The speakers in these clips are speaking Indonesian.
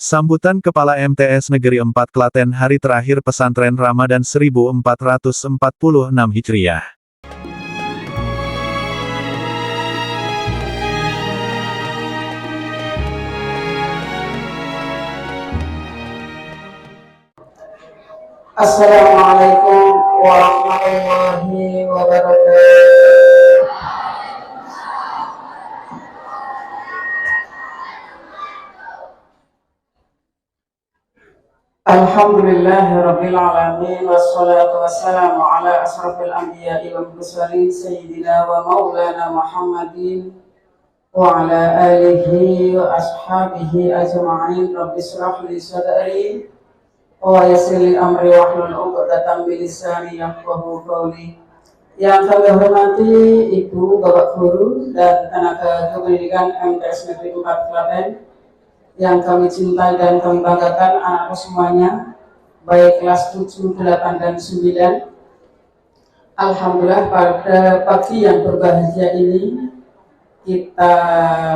Sambutan Kepala MTS Negeri 4 Klaten hari terakhir Pesantren Ramadan 1446 Hijriah. Assalamualaikum warahmatullahi wabarakatuh. Alhamdulillahirabbil alamin wassalatu wassalamu ala asrofil anbiya'i wal mursalin sayyidina wa maulana Muhammadin wa ala alihi wa ashabihi ajma'in. Rabbi shrah li sadri wa yassir li amri wahlul 'uqdatam min lisani yafqahu qawli. Yang kami hormati Ibu, Bapak Guru dan tenaga kependidikan MTS Negeri 4 Klaten, yang kami cintai dan kami banggakan anakku semuanya, baik kelas 7, 8, dan 9. Alhamdulillah pada pagi yang berbahagia ini kita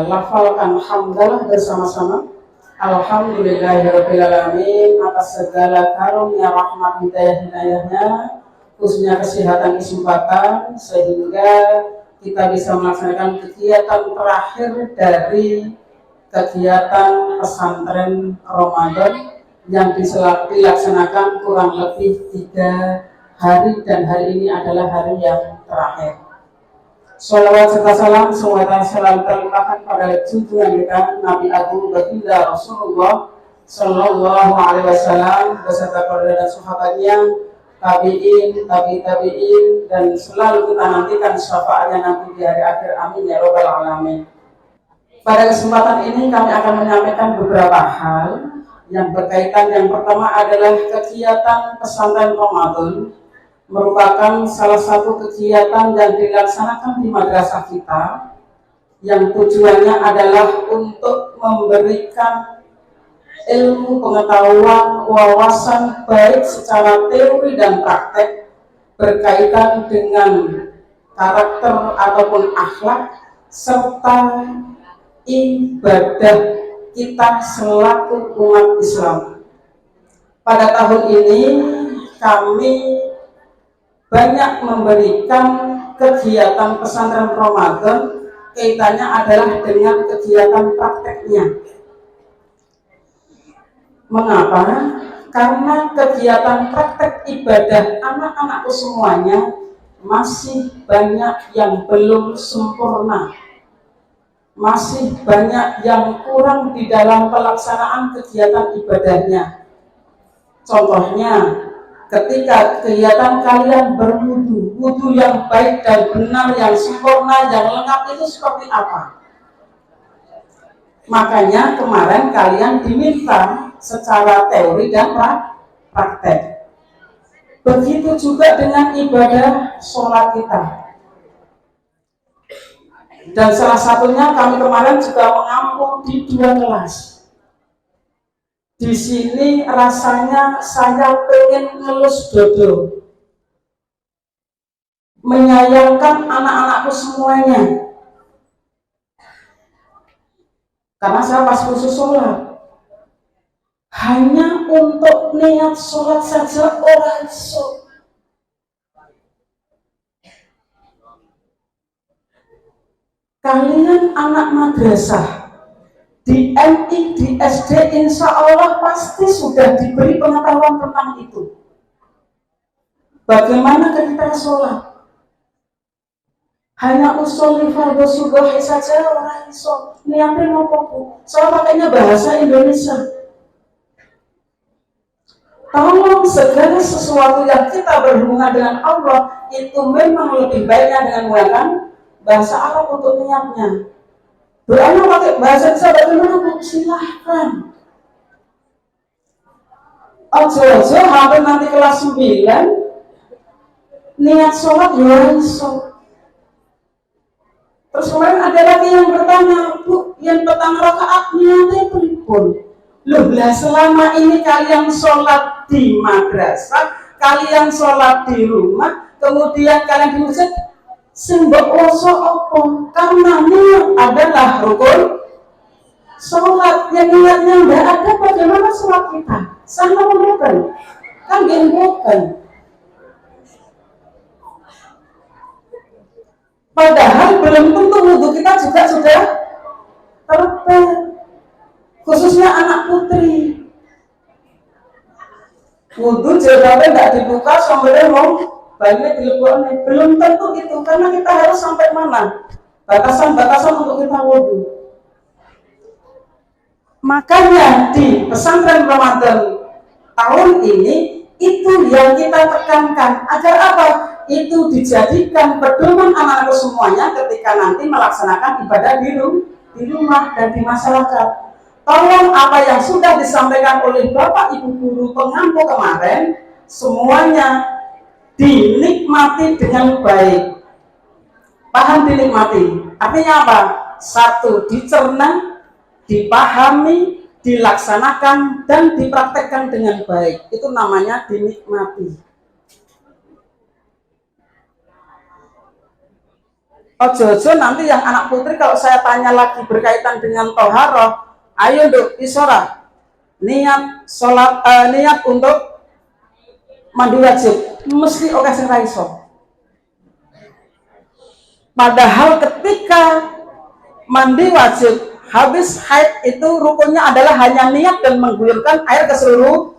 lafalkan hamdalah bersama-sama. Alhamdulillahirabbil alamin atas segala karunia rahmat hidayahnya, khususnya kesehatan kesempatan sehingga kita bisa melaksanakan kegiatan terakhir dari kegiatan pesantren Ramadan yang dilaksanakan kurang lebih 3 hari, dan hari ini adalah hari yang terakhir. Sholawat serta salam semuanya selalu terlimpahkan pada junjungan kita Nabi Agung Baginda Rasulullah Sallallahu Alaihi Wasallam beserta keluarga dan sahabatnya, tabiin, tabiin, dan selalu kita nantikan syafaatnya nanti di hari akhir. Amin ya robbal alamin. Pada kesempatan ini kami akan menyampaikan beberapa hal yang berkaitan. Yang pertama adalah kegiatan pesantren Ramadan merupakan salah satu kegiatan yang dilaksanakan di madrasah kita, yang tujuannya adalah untuk memberikan ilmu, pengetahuan, wawasan baik secara teori dan praktek berkaitan dengan karakter ataupun akhlak serta ibadah kita selaku umat Islam. Pada tahun ini kami banyak memberikan kegiatan pesantren Ramadan, kaitannya adalah dengan kegiatan prakteknya. Mengapa? Karena kegiatan praktek ibadah anak-anakku semuanya masih banyak yang belum sempurna, masih banyak yang kurang di dalam pelaksanaan kegiatan ibadahnya. Contohnya, ketika kegiatan kalian berwudu, wudu yang baik dan benar, yang sempurna, yang lengkap itu seperti apa? Makanya kemarin kalian diminta secara teori dan praktek. Begitu juga dengan ibadah sholat kita. Dan salah satunya kami kemarin juga mengampu di 2 kelas. Di sini rasanya saya pengen ngelus dodo, menyayangkan anak-anakku semuanya. Karena saya pas khusus sholat, hanya untuk niat sholat saja orang iso. Kalian anak madrasah di MI, di SD, insya Allah pasti sudah diberi pengetahuan tentang itu. Bagaimana ketika sholat? Hanya usul fardhu subuh saja orang iso. Niatnya apa bu? Soal pakainya bahasa Indonesia. Tolong segala sesuatu yang kita berhubungan dengan Allah itu memang lebih baiknya dengan menggunakan bahasa Arab untuk niatnya. Doanya pakai bahasa Indonesia bagaimana bu? Silahkan. Ojo-ojo hampir nanti kelas 9 niat sholat ya iso. Terus kemarin ada lagi yang bertanya, bu, yang pertama rakaat niatnya pripun? Loh lah, selama ini kalian sholat di madrasah, kalian sholat di rumah, kemudian kalian di masjid, sembok oso opo? Karena niat adalah rukun sholat. Yang niatnya tidak ada, diinfokan. Padahal belum tentu wudhu kita juga sudah terbaik, khususnya anak putri. Wudhu jilbabnya nggak dibuka, sampai mau banyak dileboknya, belum tentu itu, karena kita harus sampai mana batasan-batasan untuk kita wudhu. Makanya di pesantren Ramadan tahun ini itu yang kita tekankan agar apa? Itu dijadikan pedoman anak-anak semuanya ketika nanti melaksanakan ibadah di rumah dan di masyarakat. Tolong apa yang sudah disampaikan oleh Bapak Ibu Guru pengampu kemarin semuanya dinikmati dengan baik. Paham dinikmati? Artinya apa? Satu, dicerna, dipahami, dilaksanakan, dan dipraktekkan dengan baik. Itu namanya dinikmati. Ojo-ojo nanti yang anak putri kalau saya tanya lagi berkaitan dengan toharoh, ayo duk isora niat sholat, niat untuk mandi wajib, mesti oke sing ra iso. Padahal ketika mandi wajib habis haid itu rukunnya adalah hanya niat dan mengguyurkan air ke seluruh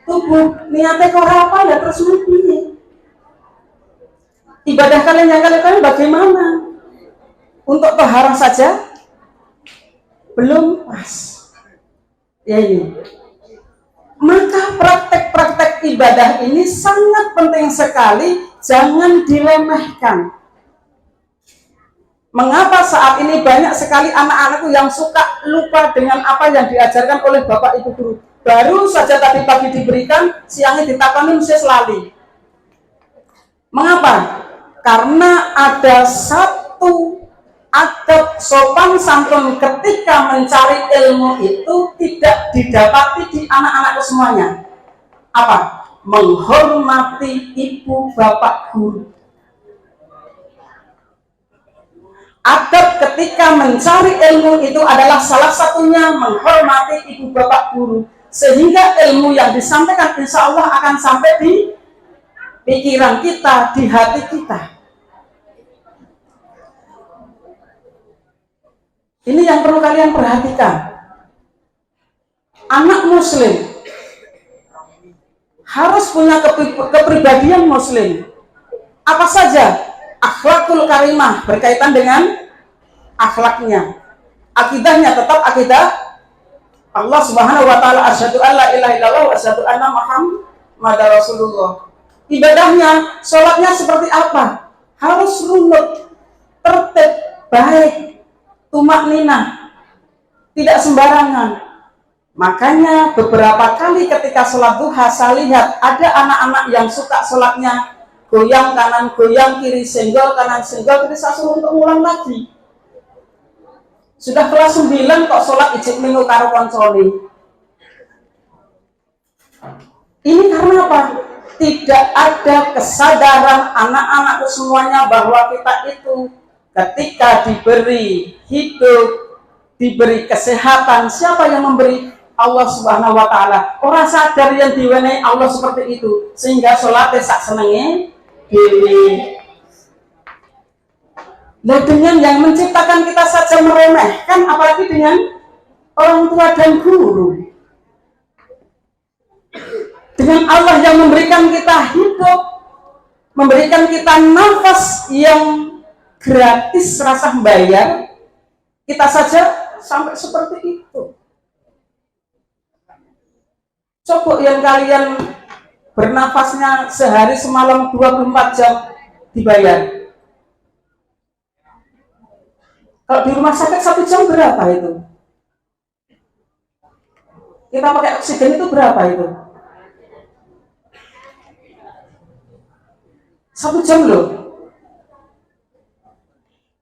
tubuh. Niatnya kok apa ya terus ini? Ibadah kalian yang kalian bagaimana? Untuk toharah saja belum pas. Ya ini. Maka praktek-praktek ibadah ini sangat penting sekali, jangan diremehkan. Mengapa saat ini banyak sekali anak-anakku yang suka lupa dengan apa yang diajarkan oleh Bapak Ibu Guru. Baru saja tadi pagi diberikan, siangnya ditakoni mesti selali. Mengapa? Karena ada satu adab sopan santun ketika mencari ilmu itu tidak didapati di anak-anakku semuanya. Apa? Menghormati ibu bapak guru. Adab ketika mencari ilmu itu adalah salah satunya menghormati ibu bapak guru. Sehingga ilmu yang disampaikan insya Allah akan sampai di pikiran kita, di hati kita. Ini yang perlu kalian perhatikan. Anak muslim harus punya kepribadian muslim. Apa saja? Akhlakul karimah berkaitan dengan akhlaknya. Akidahnya tetap akidah Allah Subhanahu wa taala, asyhadu an la ilaha illallah wa asyhadu anna Muhammadar Rasulullah. Ibadahnya, sholatnya seperti apa? Harus runut, tertib, baik, tumak nina, tidak sembarangan. Makanya beberapa kali ketika sholat duha saya lihat ada anak-anak yang suka sholatnya goyang kanan, goyang kiri, senggol kanan, senggol kiri, saya suruh untuk ngulang lagi. Sudah kelas 9 kok sholat ijib minggu karo konsoli. Ini karena apa? Tidak ada kesadaran anak-anakku semuanya bahwa kita itu ketika diberi hidup, diberi kesehatan, siapa yang memberi? Allah Subhanahu wa taala. Orang sadar yang diwenehi Allah seperti itu, sehingga sholatnya sak senenge dhewe. Nah, dengan yang menciptakan kita saja meremehkan, apalagi dengan orang tua dan guru. Dengan Allah yang memberikan kita hidup, memberikan kita nafas yang gratis rasa bayar, kita saja sampai seperti itu. Coba yang kalian bernafasnya sehari semalam 24 jam dibayar. Kalau di rumah sakit 1 jam berapa itu? Kita pakai oksigen itu berapa itu? 1 jam loh.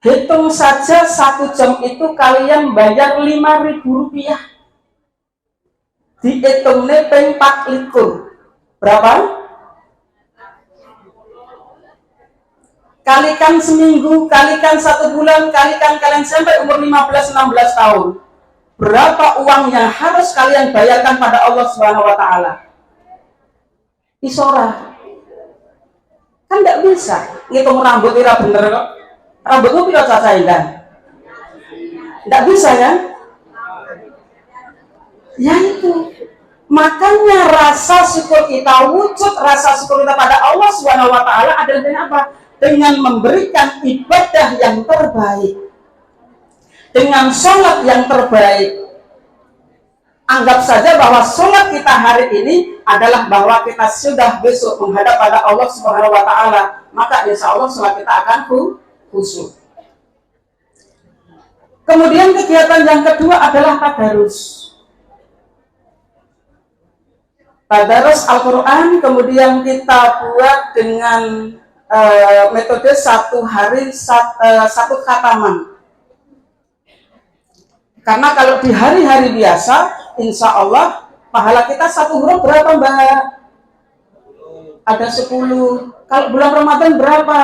Hitung saja 1 jam itu kalian bayar 5.000 rupiah. Dihitungnya peng 4 likur. Berapa? Kalikan seminggu, kalikan 1 bulan, kalikan kalian sampai umur 15-16 tahun. Berapa uang yang harus kalian bayarkan pada Allah Subhanahu wa taala? isora. Kan nggak bisa ngitung rambut ira bener kok. Rambutmu piro cacahe kan? Nggak bisa kan? Ya itu. Makanya rasa syukur kita, wujud rasa syukur kita pada Allah Subhanahu wa taala adalah dengan apa? Dengan memberikan ibadah yang terbaik. Dengan sholat yang terbaik. Anggap saja bahwa sholat kita hari ini adalah bahwa kita sudah besok menghadap pada Allah Subhanahu wa taala, maka insya Allah sholat kita akan khusyuk. Kemudian kegiatan yang kedua adalah tadarus. Tadarus Al-Quran kemudian kita buat dengan metode satu hari satu khataman. Karena kalau di hari-hari biasa, insya Allah pahala kita satu huruf berapa Mbak? Ada 10. Kalau bulan Ramadan berapa?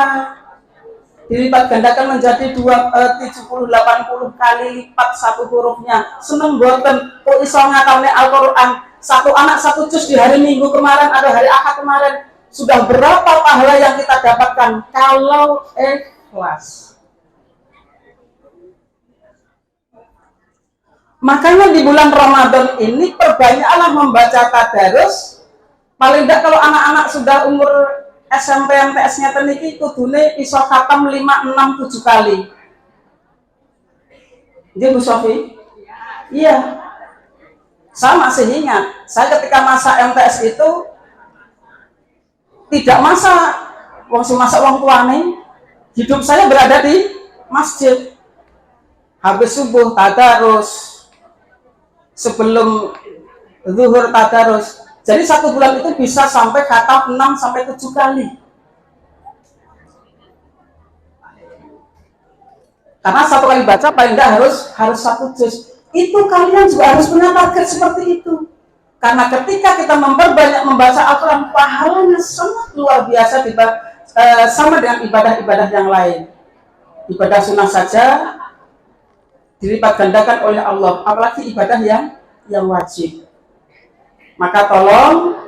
Dilipat gandakan menjadi 70-80 kali lipat satu hurufnya. Seneng boten kok iso ngatamne Al-Quran satu anak satu juz di hari Minggu kemarin atau hari Ahad kemarin. Sudah berapa pahala yang kita dapatkan kalau ikhlas? Makanya di bulan Ramadan ini perbanyaklah membaca tadarus. Paling tidak kalau anak-anak sudah umur SMP MTS-nya teniki kudune iso khatam 5, 6, 7 kali. Iya Bu Sofi? Iya. Saya masih ingat, saya ketika masa MTS itu tidak masa wong tuane, hidup saya berada di masjid. Habis subuh tadarus, sebelum zuhur tadarus. Jadi satu bulan itu bisa sampai khatam 6 sampai 7 kali. Karena satu kali baca paling tidak harus satu juz. Itu kalian juga harus punya target seperti itu. Karena ketika kita memperbanyak membaca Al-Quran, pahalanya sangat luar biasa sama dengan ibadah-ibadah yang lain. Ibadah sunnah saja dilipat gandakan oleh Allah, apalagi ibadah yang wajib. Maka tolong,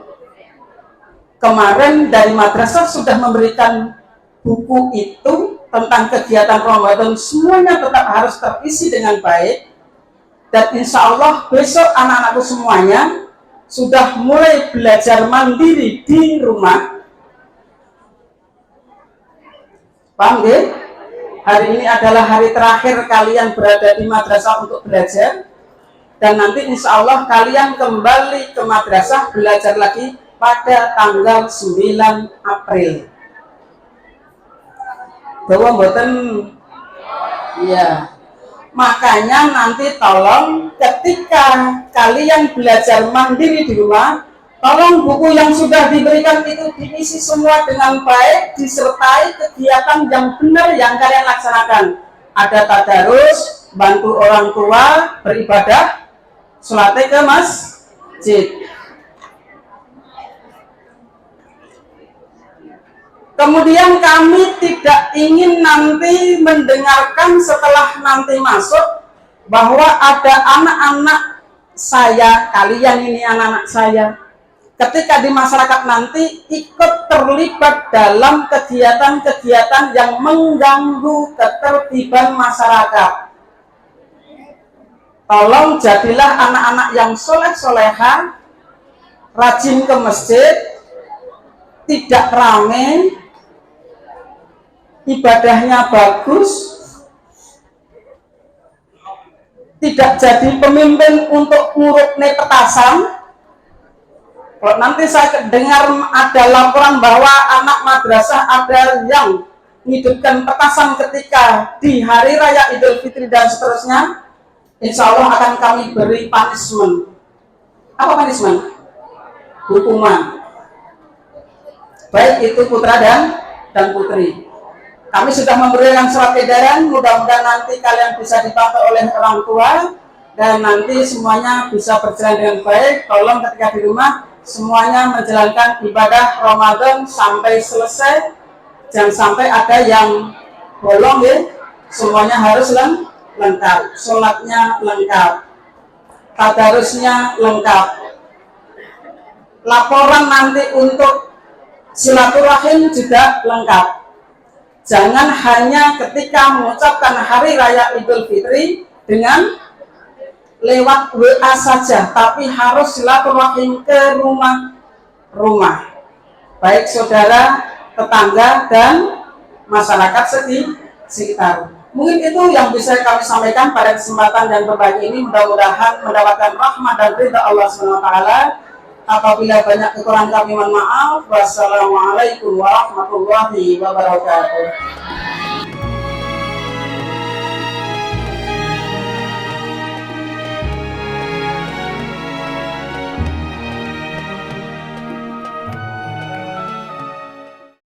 kemarin dari madrasah sudah memberikan buku itu tentang kegiatan Ramadan, semuanya tetap harus terisi dengan baik. Dan insya Allah besok anak-anakku semuanya sudah mulai belajar mandiri di rumah. Paham ya? Hari ini adalah hari terakhir kalian berada di madrasah untuk belajar. Dan nanti insya Allah kalian kembali ke madrasah belajar lagi pada tanggal 9 April. Bahwa mboten, ya. Makanya nanti tolong ketika kalian belajar mandiri di rumah, tolong buku yang sudah diberikan itu diisi semua dengan baik, disertai kegiatan yang benar yang kalian laksanakan. Ada tadarus, bantu orang tua beribadah, sholat ke masjid. Kemudian kami tidak ingin nanti mendengarkan setelah nanti masuk bahwa ada anak-anak saya, kalian ini anak-anak saya, ketika di masyarakat nanti ikut terlibat dalam kegiatan-kegiatan yang mengganggu ketertiban masyarakat. Tolong jadilah anak-anak yang soleh-soleha, rajin ke masjid, tidak rame, ibadahnya bagus, tidak jadi pemimpin untuk ngurutne petasan. Kalau nanti saya dengar ada laporan bahwa anak madrasah ada yang menghidupkan petasan ketika di hari raya Idul Fitri dan seterusnya, insya Allah akan kami beri punishment. Apa punishment? Hukuman. Baik itu putra dan putri. Kami sudah memberikan surat edaran, mudah-mudahan nanti kalian bisa dipantau oleh orang tua dan nanti semuanya bisa berjalan dengan baik. Tolong ketika di rumah semuanya menjalankan ibadah Ramadan sampai selesai. Jangan sampai ada yang bolong ya. Semuanya harus lengkap. Sholatnya lengkap. Tadarusnya lengkap. laporan nanti untuk silaturahim juga lengkap. Jangan hanya ketika mengucapkan hari raya Idul Fitri dengan lewat WA saja, tapi harus silaturahim ke rumah-rumah, baik saudara, tetangga, dan masyarakat sekitar. Mungkin itu yang bisa kami sampaikan pada kesempatan dan berbagi ini. Mudah-mudahan mendapatkan rahmat dan ridha Allah SWT. Apabila banyak kekurangan kami mohon maaf. Wassalamualaikum warahmatullahi wabarakatuh.